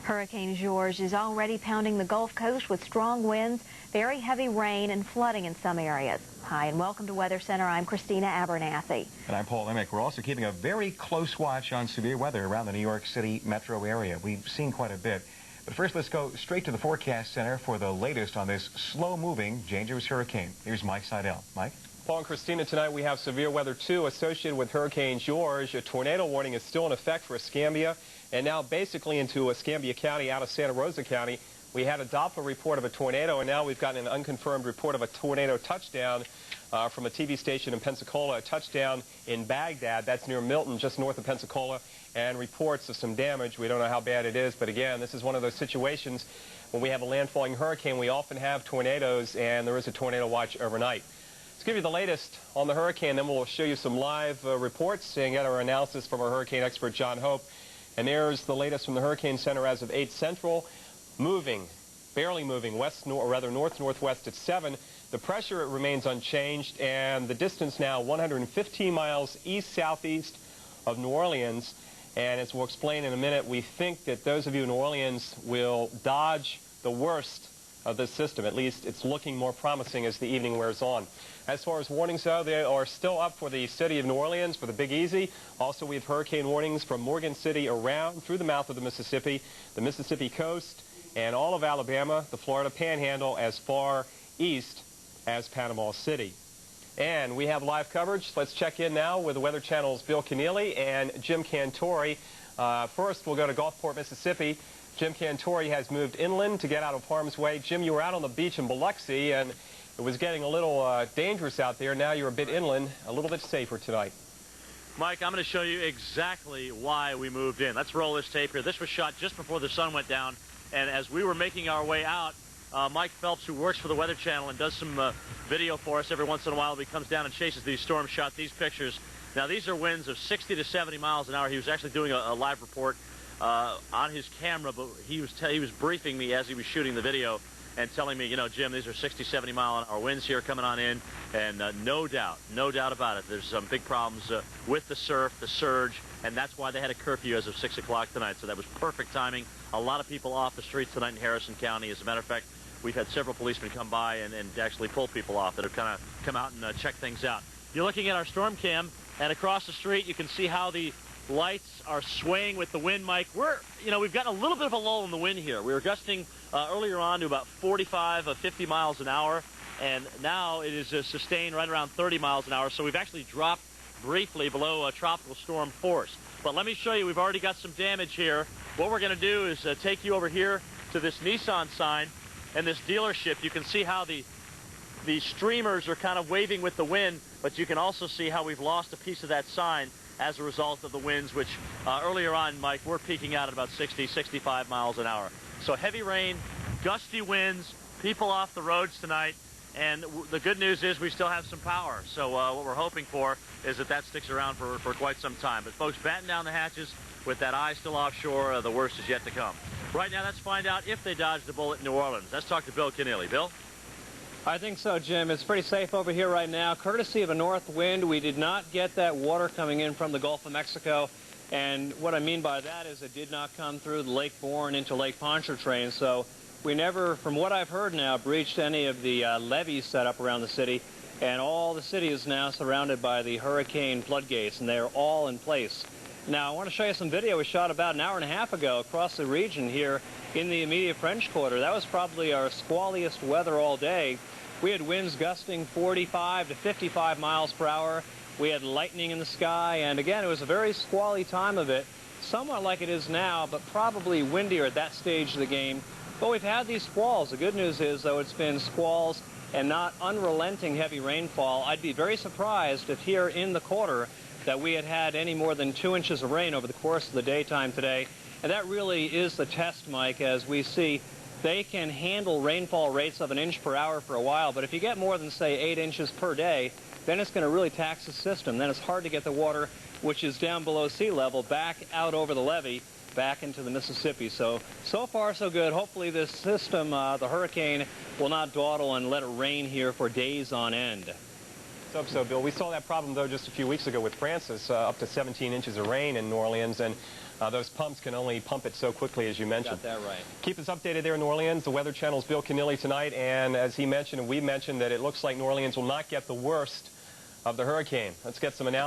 Hurricane Georges is already pounding the Gulf Coast with strong winds, very heavy rain, and flooding in some areas. Hi, and welcome to Weather Center. I'm Christina Abernathy. And I'm Paul Emick. We're also keeping a very close watch on severe weather around the New York City metro area. We've seen quite a bit. But first, let's go straight to the forecast center for the latest on this slow-moving, dangerous hurricane. Here's Mike Seidel. Mike? Paul and Christina, tonight we have severe weather, too, associated with Hurricane Georges. A tornado warning is still in effect for Escambia, and now basically into Escambia County out of Santa Rosa County. We had a Doppler report of a tornado, and now we've gotten an unconfirmed report of a tornado touchdown from a TV station in Pensacola, a touchdown in Baghdad, that's near Milton, just north of Pensacola, and reports of some damage. We don't know how bad it is, but again, this is one of those situations when we have a landfalling hurricane, we often have tornadoes, and there is a tornado watch overnight. Let's give you the latest on the hurricane, then we'll show you some live reports and get our analysis from our hurricane expert, John Hope. And there's the latest from the Hurricane Center as of 8 Central. Moving, barely moving, north-northwest at 7. The pressure remains unchanged, and the distance now 115 miles east-southeast of New Orleans. And as we'll explain in a minute, we think that those of you in New Orleans will dodge the worst of this system. At least it's looking more promising as the evening wears on. As far as warnings go, they are still up for the city of New Orleans, for the Big Easy. Also, we have hurricane warnings from Morgan City around through the mouth of the Mississippi coast, and all of Alabama, the Florida Panhandle, as far east as Panama City. And we have live coverage. Let's check in now with the Weather Channel's Bill Keneally and Jim Cantori. First, we'll go to Gulfport, Mississippi. Jim Cantori has moved inland to get out of harm's way. Jim, you were out on the beach in Biloxi, and it was getting a little dangerous out there. Now you're a bit inland, a little bit safer tonight. Mike, I'm going to show you exactly why we moved in. Let's roll this tape here. This was shot just before the sun went down, and as we were making our way out, Mike Phelps, who works for the Weather Channel and does some video for us every once in a while, he comes down and chases these storms, shot these pictures. Now, these are winds of 60 to 70 miles an hour. He was actually doing a live report on his camera, but he was briefing me as he was shooting the video and telling me, you know, Jim, these are 60, 70 mile an hour winds here coming on in, and no doubt about it, there's some big problems with the surf, the surge, and that's why they had a curfew as of 6 o'clock tonight. So that was perfect timing. A lot of people off the streets tonight in Harrison County. As a matter of fact, we've had several policemen come by and actually pull people off that have kind of come out and check things out. You're looking at our storm cam, and across the street you can see how the lights are swaying with the wind, Mike. We've gotten a little bit of a lull in the wind here. We were gusting earlier on to about 45, 50 miles an hour, and now it is sustained right around 30 miles an hour. So we've actually dropped briefly below tropical storm force. But let me show you, we've already got some damage here. What we're going to do is take you over here to this Nissan sign and this dealership. You can see how the streamers are kind of waving with the wind, but you can also see how we've lost a piece of that sign as a result of the winds, which earlier on, Mike, we're peaking out at about 60, 65 miles an hour. So heavy rain, gusty winds, people off the roads tonight, and the good news is we still have some power. So what we're hoping for is that sticks around for quite some time. But folks, batten down the hatches. With that eye still offshore, the worst is yet to come. Right now, let's find out if they dodged the bullet in New Orleans. Let's talk to Bill Keneally. Bill? I think so, Jim. It's pretty safe over here right now. Courtesy of a north wind, we did not get that water coming in from the Gulf of Mexico. And what I mean by that is it did not come through the Lake Bourne into Lake Pontchartrain. So we never, from what I've heard now, breached any of the levees set up around the city. And all the city is now surrounded by the hurricane floodgates, and they're all in place. Now, I want to show you some video we shot about an hour and a half ago across the region here in the immediate French Quarter. That was probably our squalliest weather all day. We had winds gusting 45 to 55 miles per hour. We had lightning in the sky, and again, it was a very squally time of it, somewhat like it is now, but probably windier at that stage of the game. But we've had these squalls. The good news is, though, it's been squalls and not unrelenting heavy rainfall. I'd be very surprised if here in the quarter that we had any more than 2 inches of rain over the course of the daytime today. And that really is the test, Mike, as we see they can handle rainfall rates of 1 inch per hour for a while, but if you get more than, say, 8 inches per day, then it's going to really tax the system. Then it's hard to get the water, which is down below sea level, back out over the levee, back into the Mississippi. So far, so good. Hopefully this system, the hurricane, will not dawdle and let it rain here for days on end. Let's hope so, Bill. We saw that problem, though, just a few weeks ago with Francis, up to 17 inches of rain in New Orleans, and Those pumps can only pump it so quickly, as you mentioned. Got that right. Keep us updated there in New Orleans. The Weather Channel's Bill Keneally tonight, and as he mentioned and we mentioned, that it looks like New Orleans will not get the worst of the hurricane. Let's get some analysis.